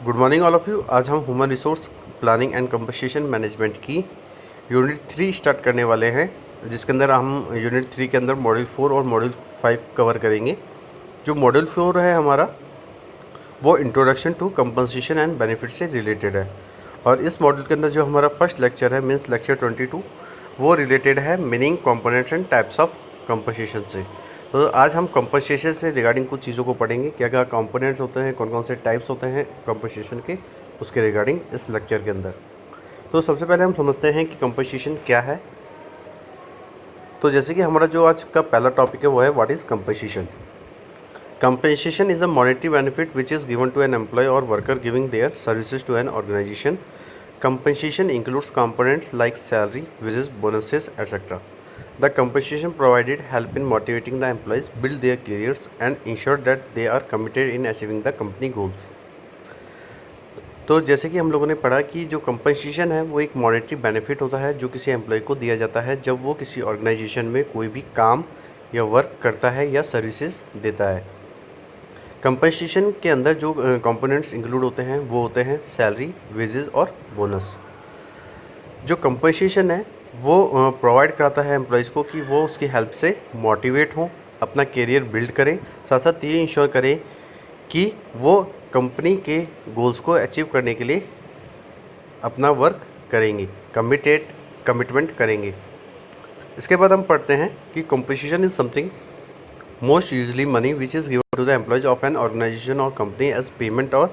Good morning all of you. आज हम human resource planning and compensation management की unit 3 start करने वाले हैं, जिसके अंदर हम यूनिट 3 के अंदर मॉड्यूल 4 और मॉड्यूल 5 कवर करेंगे। जो मॉड्यूल 4 है हमारा, वो introduction to compensation and benefit से रिलेटेड है। और इस मॉड्यूल के अंदर जो हमारा फर्स्ट लेक्चर है, मीन्स लेक्चर 22, वो रिलेटेड है meaning, components and types of compensation से। तो आज हम कंपनसेशन से रिगार्डिंग कुछ चीज़ों को पढ़ेंगे, क्या क्या कंपोनेंट्स होते हैं, कौन कौन से टाइप्स होते हैं कंपनसेशन के, उसके रिगार्डिंग इस लेक्चर के अंदर। तो सबसे पहले हम समझते हैं कि कंपनसेशन क्या है। तो जैसे कि हमारा जो आज का पहला टॉपिक है वो है what is compensation. Compensation is a monetary benefit which is given to an employee or worker giving their services to an organization. Compensation includes components like salary, wages, bonuses, etc. The compensation provided help in motivating the employees build their careers and ensure that they are committed in achieving the company goals. तो जैसे कि हम लोगों ने पढ़ा कि जो compensation है वो एक मॉनेटरी बेनिफिट होता है जो किसी एम्प्लॉय को दिया जाता है जब वो किसी ऑर्गेनाइजेशन में कोई भी काम या वर्क करता है या सर्विसेज देता है। कंपनसेशन के अंदर जो कंपोनेंट्स इंक्लूड होते हैं वो होते हैं सैलरी, वेजेस और बोनस। जो कंपनसेशन है वो प्रोवाइड कराता है एम्प्लॉयज़ को कि वो उसकी हेल्प से मोटिवेट हों, अपना करियर बिल्ड करें, साथ साथ ये इंश्योर करें कि वो कंपनी के गोल्स को अचीव करने के लिए अपना वर्क करेंगे, कमिटमेंट करेंगे। इसके बाद हम पढ़ते हैं कि compensation is something most usually money which is given to the employees of an organization or company as payment or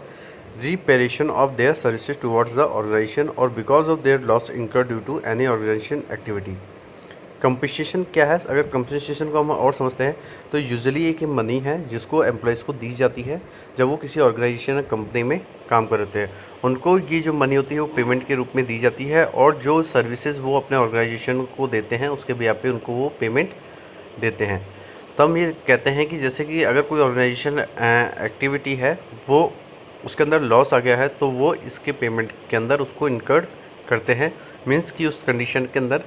reparation of their services towards the organization or because of their loss incurred due to any organization activity. Compensation क्या है? अगर compensation को हम और समझते हैं तो usually एक मनी है जिसको एम्प्लॉयज़ को दी जाती है जब वो किसी ऑर्गेनाइजेशन या कंपनी में काम करते हैं। उनको ये जो मनी होती है वो पेमेंट के रूप में दी जाती है और जो सर्विसेज वो अपने ऑर्गेनाइजेशन को देते हैं उसके बिहाफ पे उनको वो पेमेंट देते हैं। तो हम ये कहते हैं कि जैसे कि अगर कोई ऑर्गेनाइजेशन एक्टिविटी है वो उसके अंदर लॉस आ गया है तो वो इसके पेमेंट के अंदर उसको इनकर्ड करते हैं। मीन्स कि उस कंडीशन के अंदर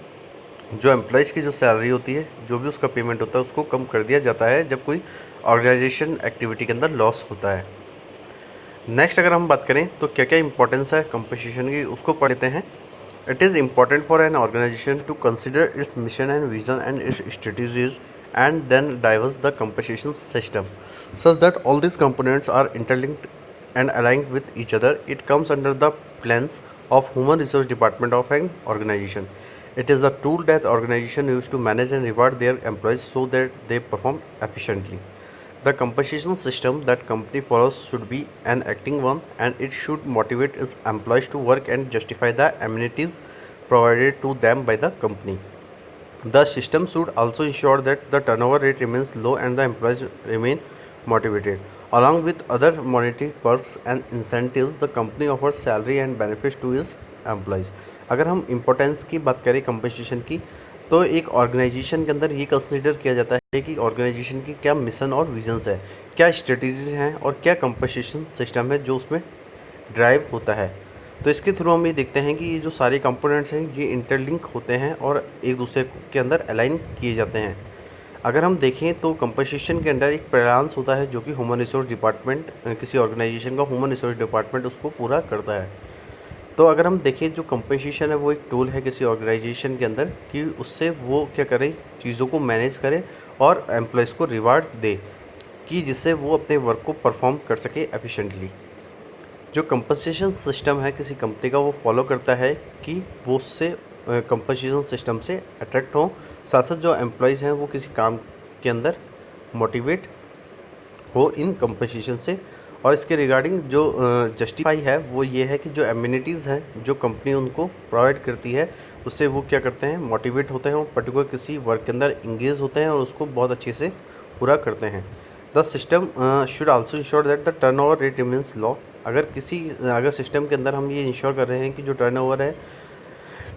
जो एम्प्लॉयज़ की जो सैलरी होती है, जो भी उसका पेमेंट होता है, उसको कम कर दिया जाता है जब कोई ऑर्गेनाइजेशन एक्टिविटी के अंदर लॉस होता है। नेक्स्ट अगर हम बात करें तो क्या क्या इंपॉर्टेंस है कंपनसेशन की, उसको पढ़ते हैं। It is important for an organisation to consider its mission and vision and its strategies and then diverse the compensation system such that all these components are interlinked and aligned with each other. It comes under the plans of human resource department of an organization. It is the tool that organization use to manage and reward their employees so that they perform efficiently. The compensation system that company follows should be an acting one and it should motivate its employees to work and justify the amenities provided to them by the company. The system should also ensure that the turnover rate remains low and the employees remain motivated. Along with other monetary perks and incentives, the company offers salary and benefits to its employees. अगर हम importance की बात करें compensation की, तो एक organisation के अंदर ये कंसिडर किया जाता है कि ऑर्गेनाइजेशन की क्या मिशन और विजन्स है, क्या स्ट्रेटजीज हैं और क्या कंपनसेशन सिस्टम है जो उसमें ड्राइव होता है। तो इसके थ्रू हम ये देखते हैं कि ये जो सारे कंपोनेंट्स हैं ये इंटरलिंक होते हैं और एक दूसरे के अंदर अलाइन किए जाते हैं। अगर हम देखें तो कंपनसेशन के अंदर एक प्लान्स होता है जो कि ह्यूमन रिसोर्स डिपार्टमेंट, किसी ऑर्गेनाइजेशन का ह्यूमन रिसोर्स डिपार्टमेंट उसको पूरा करता है। तो अगर हम देखें जो कंपनसेशन है वो एक टूल है किसी ऑर्गेनाइजेशन के अंदर कि उससे वो क्या करे, चीज़ों को मैनेज करे और एम्प्लॉयज़ को रिवार्ड दे कि जिससे वो अपने वर्क को परफॉर्म कर सके एफिशिएंटली। जो कंपनसेशन सिस्टम है किसी कंपनी का वो फॉलो करता है कि वो उससे कंपनसेशन सिस्टम से अट्रैक्ट हों, साथ साथ जो एम्प्लॉयज़ हैं वो किसी काम के अंदर मोटिवेट हो इन कंपनसेशन से। और इसके रिगार्डिंग जो जस्टिफाई है वो ये है कि जो एमिनिटीज़ हैं जो कंपनी उनको प्रोवाइड करती है उससे वो क्या करते हैं, मोटिवेट होते हैं और पर्टिकुलर किसी वर्क के अंदर इंगेज होते हैं और उसको बहुत अच्छे से पूरा करते हैं। The system should also ensure that the turnover rate remains low. अगर सिस्टम के अंदर हम ये इंश्योर कर रहे हैं कि जो टर्नओवर है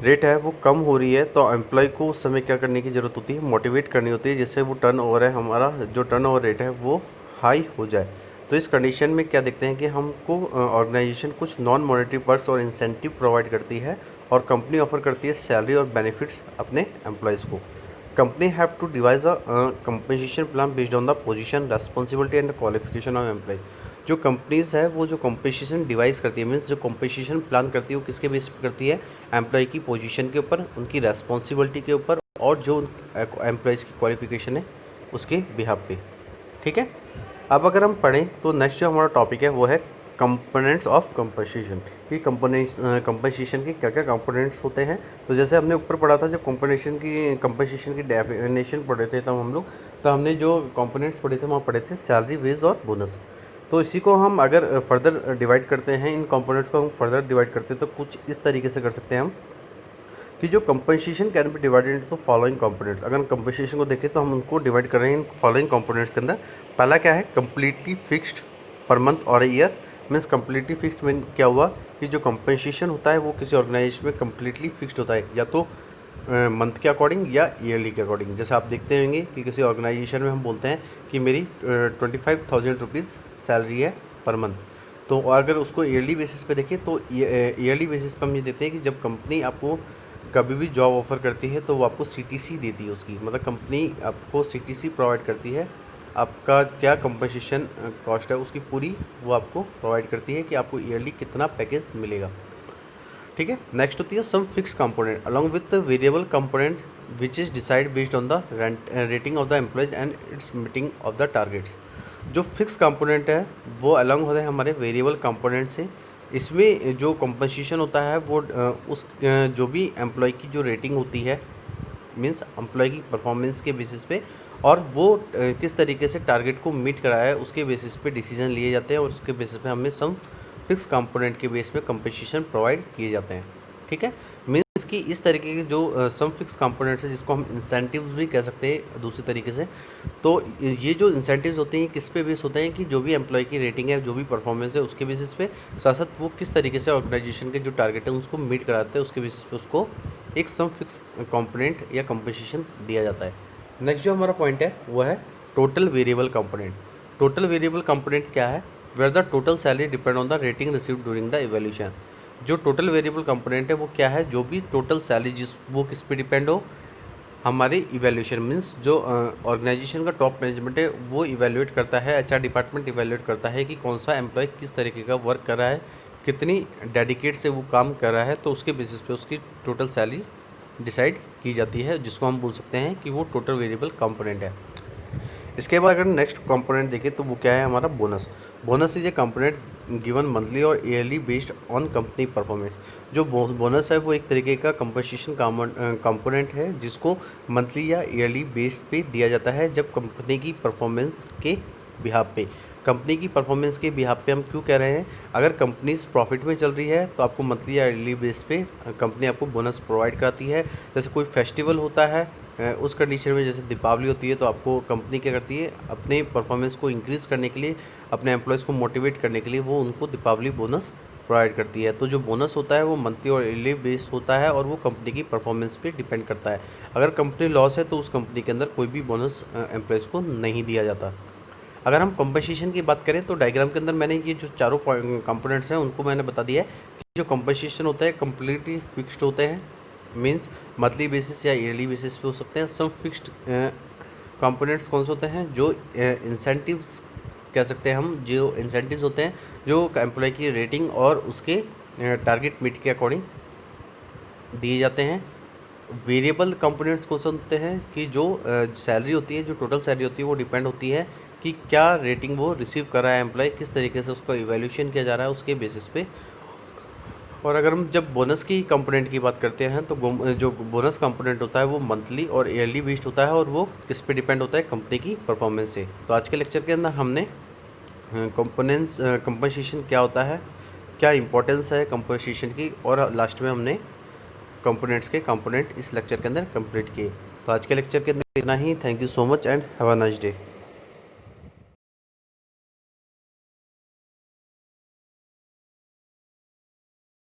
रेट है वो कम हो रही है तो एम्प्लॉय को उस समय क्या करने की ज़रूरत होती है, मोटिवेट करनी होती है जिससे वो टर्नओवर है हमारा, जो टर्नओवर रेट है वो हाई हो जाए। तो इस कंडीशन में क्या देखते हैं कि हमको ऑर्गेनाइजेशन कुछ नॉन मॉनेटरी पर्क्स और इंसेंटिव प्रोवाइड करती है और कंपनी ऑफर करती है सैलरी और बेनिफिट्स अपने एम्प्लॉयज़ को। Company have to devise a compensation plan based on the position, responsibility and qualification of employee. जो कंपनीज़ है वो जो कॉम्पेंसेशन डिवाइस करती है, मीन्स जो कॉम्पेंसेशन प्लान करती है वो किसके बेस पे करती है, एम्प्लॉय की पोजीशन के ऊपर, उनकी रेस्पॉन्सिबिलिटी के ऊपर और जो एम्प्लॉयज़ की क्वालिफिकेशन है उसके बिहाफ पे। ठीक है, अब अगर हम पढ़ें तो नेक्स्ट जो हमारा टॉपिक है वो है कंपोनेंट्स ऑफ कंपनसेशन कि कंपनसेशन के क्या क्या कंपोनेंट्स होते हैं। तो जैसे हमने ऊपर पढ़ा था, जब कंपनसेशन की डेफिनेशन पढ़े थे तब हम लोग, तो हमने जो कंपोनेंट्स पढ़े थे वहाँ पढ़े थे सैलरी, वेज और बोनस। तो इसी को हम अगर फर्दर डिवाइड करते हैं, इन कंपोनेंट्स को हम फर्दर डिवाइड करते हैं तो कुछ इस तरीके से कर सकते हैं हम कि जो compensation can be divided into following components. अगर कंपनसेशन को देखें तो हम उनको डिवाइड कर रहे हैं इन फॉलोइंग कंपोनेंट्स के अंदर। पहला क्या है, कंप्लीटली फिक्स्ड पर मंथ और year. Means completely fixed mean क्या हुआ कि जो कंपनसेशन होता है वो किसी ऑर्गेनाइजेशन में कंप्लीटली फिक्स्ड होता है, या तो मंथ के अकॉर्डिंग या ईयरली के अकॉर्डिंग। जैसे आप देखते होंगे कि किसी ऑर्गेनाइजेशन में हम बोलते हैं कि मेरी 25,000 रुपीज़ सैलरी है पर मंथ। तो अगर उसको ईयरली बेसिस पे देखें तो ईयरली बेसिस पे हम ये देते हैं कि जब कंपनी आपको कभी भी जॉब ऑफ़र करती है तो वो आपको CTC देती है उसकी, मतलब कंपनी आपको CTC प्रोवाइड करती है। आपका क्या कंपनसेशन कॉस्ट है उसकी पूरी वो आपको प्रोवाइड करती है कि आपको ईयरली कितना पैकेज मिलेगा। ठीक है, नेक्स्ट होती है some fix component along with variable component which is decide based on the rating of the employees and its meeting of the targets. जो फिक्स कंपोनेंट है वो अलॉन्ग होता है हमारे वेरिएबल कंपोनेंट से। इसमें जो कंपनसेशन होता है वो जो भी एम्प्लॉय की जो रेटिंग होती है, मीन्स एम्प्लॉय की परफॉर्मेंस के बेसिस पे, और वो किस तरीके से टारगेट को मीट कराया है उसके बेसिस पे डिसीजन लिए जाते हैं, और उसके बेसिस पे हमें सम फिक्स कंपोनेंट के बेस पे कंपनसेशन प्रोवाइड किए जाते हैं। ठीक है, मीन्स कि इस तरीके के जो सम फिक्स कंपोनेंट्स है जिसको हम इंसेंटिव्स भी कह सकते हैं दूसरी तरीके से। तो ये जो इंसेंटिव्स होते हैं किस पे बेस होते हैं कि जो भी एम्प्लॉय की रेटिंग है, जो भी परफॉर्मेंस है उसके बेसिस पे, साथ साथ वो किस तरीके से ऑर्गेनाइजेशन के जो टारगेट है उसको मीट कराते हैं उसके बेसिस पे उसको एक सम फिक्स कंपोनेंट या कंपनसेशन दिया जाता है। नेक्स्ट जो हमारा पॉइंट है वो है total variable component. Total variable component क्या है, where the total salary depend on the rating received during the evaluation. जो टोटल वेरिएबल कंपोनेंट है वो क्या है, जो भी टोटल सैलरी वो किस पे डिपेंड हो, हमारी इवैल्यूएशन। मीन्स जो ऑर्गेनाइजेशन का टॉप मैनेजमेंट है वो इवैल्यूएट करता है, HR डिपार्टमेंट इवैल्यूएट करता है कि कौन सा एम्प्लॉय किस तरीके का वर्क कर रहा है, कितनी डेडिकेट से वो काम कर रहा है, तो उसके बेसिस पे उसकी टोटल सैलरी डिसाइड की जाती है, जिसको हम बोल सकते हैं कि वो टोटल वेरिएबल कंपोनेंट है। इसके बाद अगर नेक्स्ट कंपोनेंट देखें तो वो क्या है हमारा bonus. Bonus is a component given monthly और yearly based on company performance. जो बोनस है वो एक तरीके का कंपनसेशन कंपोनेंट है जिसको मंथली या ईयरली बेस्ड पे दिया जाता है, जब कंपनी की परफॉर्मेंस के बिहाफ पे। कंपनी की परफॉर्मेंस के बिहाफ पे हम क्यों कह रहे हैं, अगर कंपनीज प्रॉफिट में चल रही है तो आपको मंथली या ईयरली बेस पे कंपनी आपको बोनस प्रोवाइड कराती है। जैसे कोई फेस्टिवल होता है उस कंडीशन में, जैसे दीपावली होती है, तो आपको कंपनी क्या करती है, अपने परफॉर्मेंस को इंक्रीज़ करने के लिए, अपने एम्प्लॉयज़ को मोटिवेट करने के लिए वो उनको दीपावली बोनस प्रोवाइड करती है। तो जो बोनस होता है वो मंथली और ईयरली बेस्ड होता है और वो कंपनी की परफॉर्मेंस पे डिपेंड करता है। अगर कंपनी लॉस है तो उस कंपनी के अंदर कोई भी बोनस एम्प्लॉयज़ को नहीं दिया जाता। अगर हम कंपनसेशन की बात करें तो डायग्राम के अंदर मैंने ये जो चारों कंपोनेंट्स हैं उनको मैंने बता दिया है कि जो कंपनसेशन होता है कम्प्लीटली फिक्स्ड होते हैं, मींस मंथली बेसिस या ईयरली बेसिस पे हो सकते हैं। सम फिक्स्ड कंपोनेंट्स कौन से होते हैं, जो इंसेंटिव्स कह सकते हैं हम, जो इंसेंटिव्स होते हैं जो एम्प्लॉय की रेटिंग और उसके टारगेट मीट के अकॉर्डिंग दिए जाते हैं। वेरिएबल कंपोनेंट्स कौन से होते हैं कि जो सैलरी होती है, जो टोटल सैलरी होती है वो डिपेंड होती है कि क्या रेटिंग वो रिसीव कर रहा है एम्प्लॉय, किस तरीके से उसका इवैल्यूएशन किया जा रहा है उसके बेसिस पे। और अगर हम जब बोनस की कंपोनेंट की बात करते हैं तो जो बोनस कंपोनेंट होता है वो मंथली और ईयरली बेस्ड होता है और वो किस पे डिपेंड होता है, कंपनी की परफॉर्मेंस से। तो आज के लेक्चर के अंदर हमने कंपनसेशन क्या होता है, क्या इंपॉर्टेंस है कंपनसेशन की, और लास्ट में हमने कंपोनेंट्स के कंपोनेंट इस लेक्चर के अंदर कंप्लीट किए। तो आज के लेक्चर के अंदर इतना ही। Thank you so much and have a nice day.